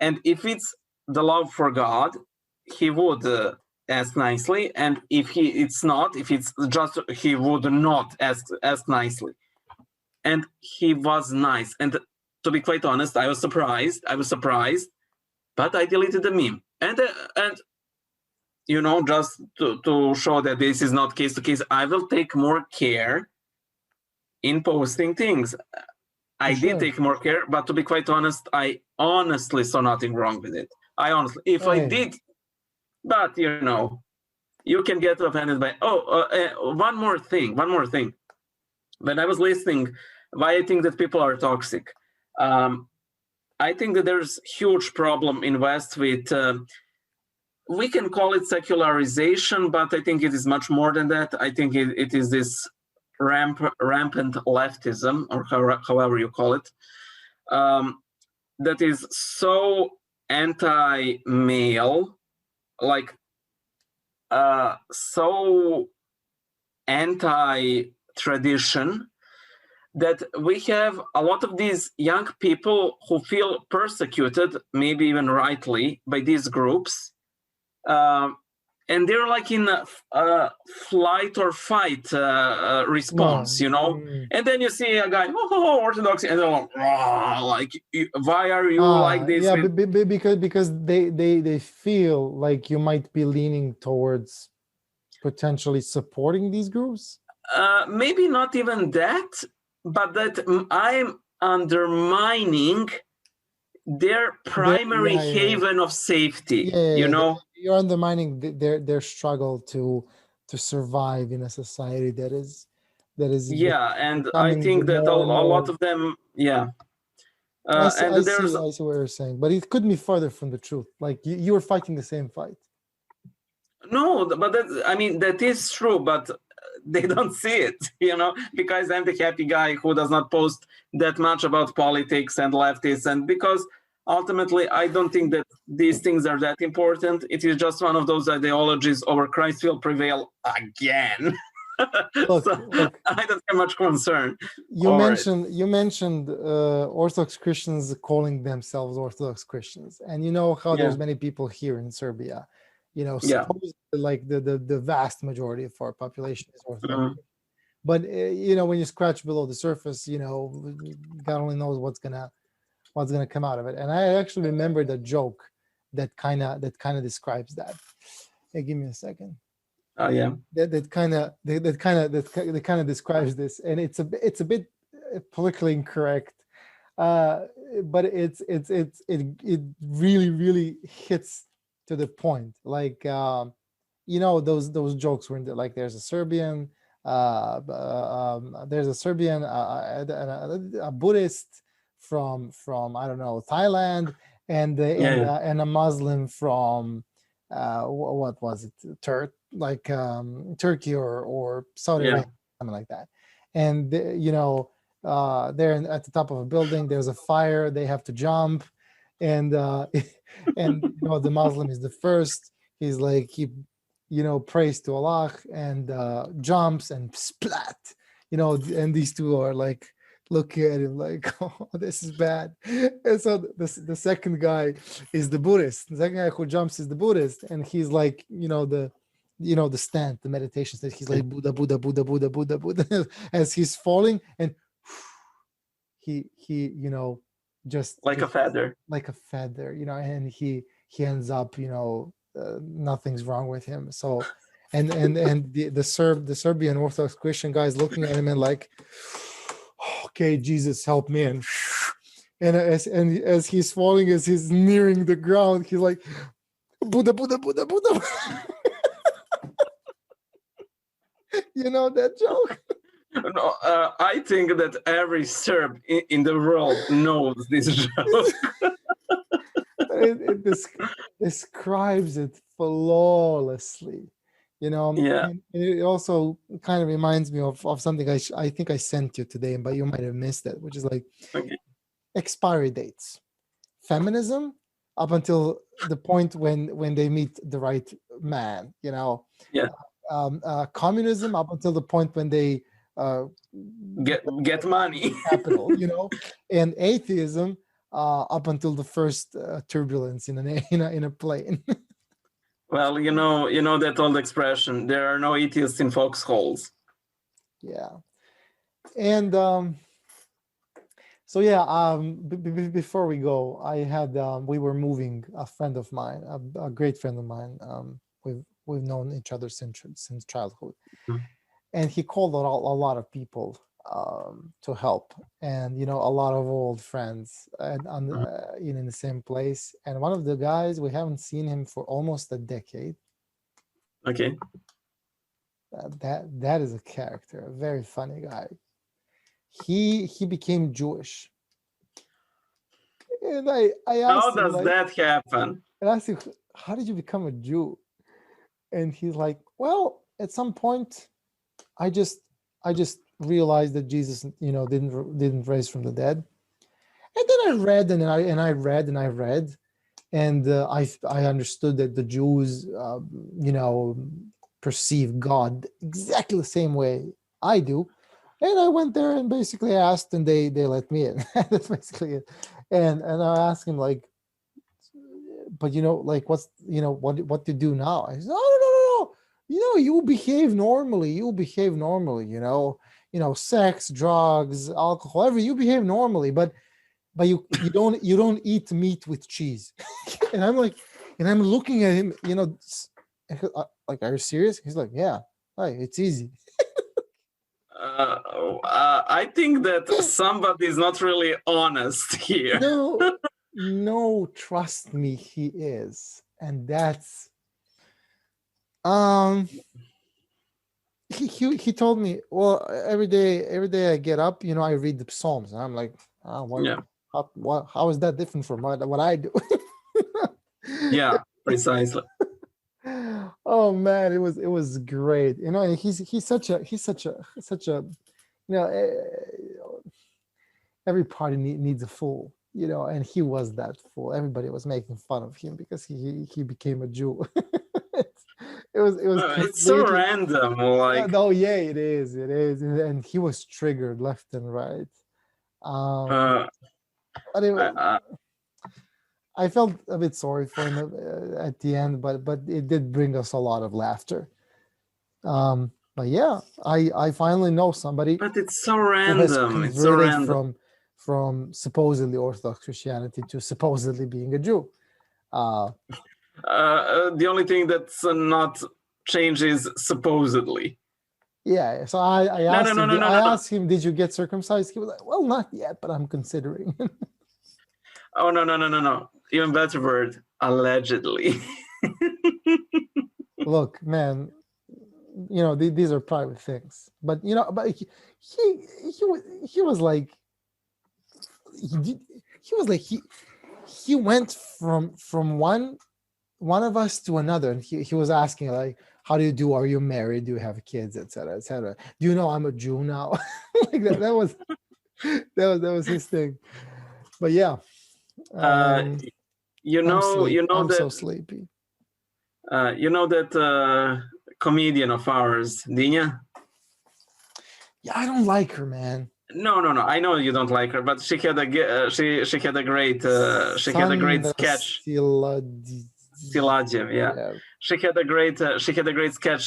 And if it's the love for God, he would ask nicely. And if it's not, if it's just, he would not ask nicely. And he was nice. And to be quite honest, I was surprised, but I deleted the meme. And just to show that this is not case to case, I will take more care in posting things. I did take more care, but to be quite honest, I honestly saw nothing wrong with it. I did, but you can get offended by, one more thing. When I was listening, why I think that people are toxic, I think that there's huge problem in West with, we can call it secularization, but I think it is much more than that. I think it is this rampant leftism, or however you call it, that is so anti-male, like so anti-tradition, that we have a lot of these young people who feel persecuted, maybe even rightly, by these groups. And they're like in a flight or fight response, And then you see a guy, Orthodox, and they're like, why are you like this? Yeah, because they feel like you might be leaning towards potentially supporting these groups. Maybe not even that, but that I'm undermining their primary haven of safety. You're undermining their struggle to survive in a society that is and I think that a lot of them, I see what you're saying, but it couldn't be further from the truth. Like you were fighting the same fight. No, but that is true, but they don't see it, because I'm the happy guy who does not post that much about politics and leftists, and because ultimately I don't think that these things are that important. It is just one of those ideologies over Christ will prevail again. Look, I don't have much concern. You mentioned Orthodox Christians calling themselves Orthodox Christians, and you know how there's many people here in Serbia. Supposedly like the vast majority of our population is Orthodox. But when you scratch below the surface, God only knows what's gonna come out of it. And I actually remembered a joke that kind of describes that. Hey, give me a second. Oh yeah. that kind of describes this, and it's a bit politically incorrect, but it really hits to the point. Like those jokes where like there's a Serbian, a Buddhist from I don't know, Thailand, and Yeah. and a Muslim from what was it, Turkey or Saudi Yeah. Arabia, something like that. And they're at the top of a building. There's a fire. They have to jump, and and the Muslim is the first. He's like he prays to Allah and jumps and splat. And these two are like looking at him like, oh, this is bad. And so the second guy is the Buddhist. The second guy who jumps is the Buddhist, and he's like, the stand, the meditation state. He's like Buddha, Buddha, Buddha, Buddha, Buddha, Buddha, as he's falling, and he just Like a feather. like a feather, and he ends up, nothing's wrong with him. So, and the Serbian Orthodox Christian guy is looking at him and like, okay, Jesus, help me. And as he's falling, as he's nearing the ground, he's like, Buddha, Buddha, Buddha, Buddha. You know that joke? No, I think that every Serb in the world knows this joke. It describes it flawlessly, Yeah. And it also kind of reminds me of something I think I sent you today, but you might have missed it, which is like expiry dates. Feminism up until the point when they meet the right man, Yeah. Communism up until the point when they get money. capital, and atheism up until the first turbulence in a plane. Well, you know that old expression, there are no atheists in foxholes. Yeah. And so yeah, before we go, I had we were moving, a friend of mine, a great friend of mine, we've known each other since childhood. Mhm. And he called a lot of people to help, and a lot of old friends, and in the same place. And one of the guys, we haven't seen him for almost a decade. Okay. That is a character, a very funny guy. He became Jewish, and I asked How him, does like, that happen? and I asked him, how did you become a Jew? And he's like, well, at some point, I just realized that Jesus, didn't raise from the dead. And then I read and I read, and I understood that the Jews, perceive God exactly the same way I do. And I went there and basically asked, and they let me in. That's basically it. And I asked him, like, but like, what's what to do now? I said, no. You behave normally. Sex, drugs, alcohol, everything. You behave normally, but you don't eat meat with cheese. And I'm looking at him, like, are you serious? He's like, yeah, it's easy. I think that somebody is not really honest here. No, trust me, he is. And that's he told me, well, every day I get up, I read the Psalms, and I'm like, how is that different from what I do? Yeah, precisely. Oh man, it was great. He's such a every party needs a fool, and he was that fool. Everybody was making fun of him because he became a Jew. It was it's so random, like. Oh yeah, it is, and he was triggered left and right. But I felt a bit sorry for him at the end, but it did bring us a lot of laughter. But yeah, I finally know somebody. But it's so random. It's so random. From supposedly Orthodox Christianity to supposedly being a Jew. The only thing that's not changes supposedly. Yeah. So I asked him. No. I asked him, "Did you get circumcised?" He was like, "Well, not yet, but I'm considering." Oh no. Even better word, allegedly. Look, man, these are private things, but but he was like he went from one of us to another, and he was asking like, how do you do, are you married, do you have kids, etc., etc. Do you know I'm a Jew now? Like that was his thing. But yeah, I'm so sleepy. That comedian of ours, Dina? Yeah, I don't like her, man. No. I know you don't like her, but she had a great sketch. Siladjev, yeah. She had a great sketch.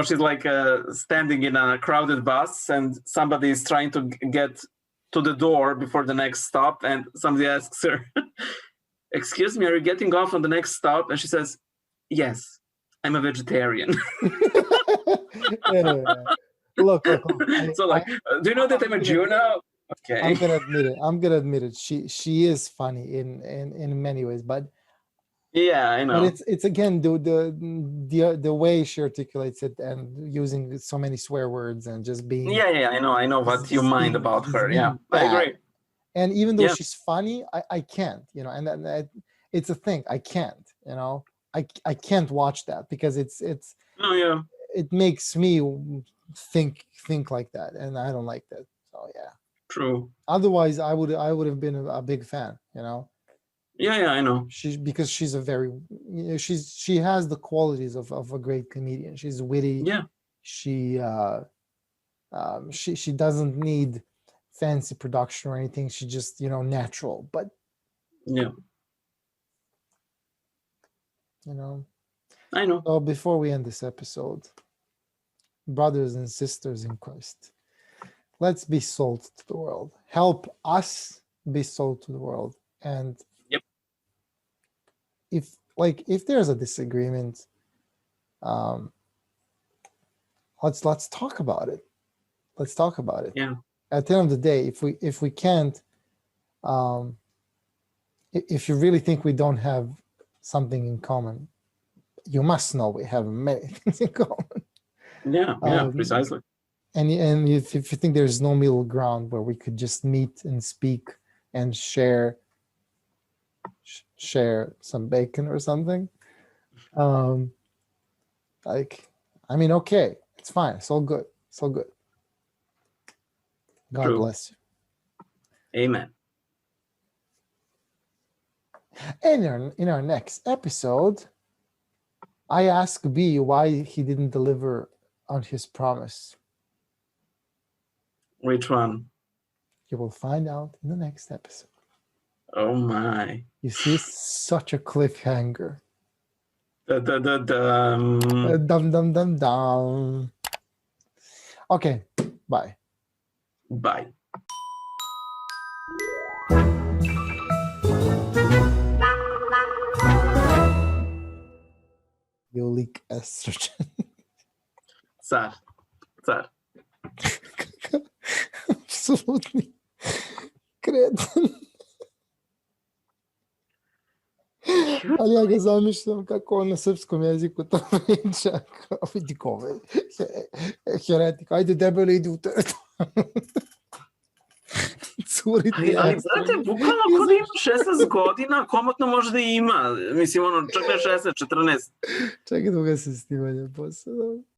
She's like standing in a crowded bus, and somebody is trying to get to the door before the next stop, and somebody asks her, "Excuse me, are you getting off on the next stop?" And she says, "Yes, I'm a vegetarian." Look. Do you know that I'm a Jew now? Okay. I'm gonna admit it. She is funny in many ways, but yeah, I know. But it's again the way she articulates it, and using so many swear words, and just being. Yeah, I know what you mind about her. Yeah, I agree. And even though she's funny, I can't, and it's a thing. I can't, I can't watch that because it's. Oh yeah. It makes me think like that, and I don't like that. So yeah. True. Otherwise, I would have been a big fan, Yeah, I know. Because she's a very, she has the qualities of a great comedian. She's witty. Yeah. She doesn't need fancy production or anything. She just natural. But yeah. I know. So before we end this episode, brothers and sisters in Christ, let's be salt to the world. Help us be salt to the world. And if there's a disagreement, let's talk about it. Let's talk about it. Yeah. At the end of the day, if we can't, if you really think we don't have something in common, you must know we have many things in common. Yeah, precisely. And if you think there's no middle ground where we could just meet and speak and share some bacon or something, okay, it's fine. It's all good. God bless you. Amen. And in our next episode, I ask B why he didn't deliver on his promise. Which one? You will find out in the next episode. Oh my. You see, such a cliffhanger. Dum. Okay, bye. Bye. You leak estrogen. Car. Apsolutni kreten. Ali ja ga zamišljam kako on na srpskom jeziku to priča. Vidi kove. Heretik, ajde debeli idi u teretonu. Ali, znate, bukvalno ko da ima 16 godina, komotno može da ima. Mislim, čak ne 16, 14. Čekaj da ga se snimanje posao.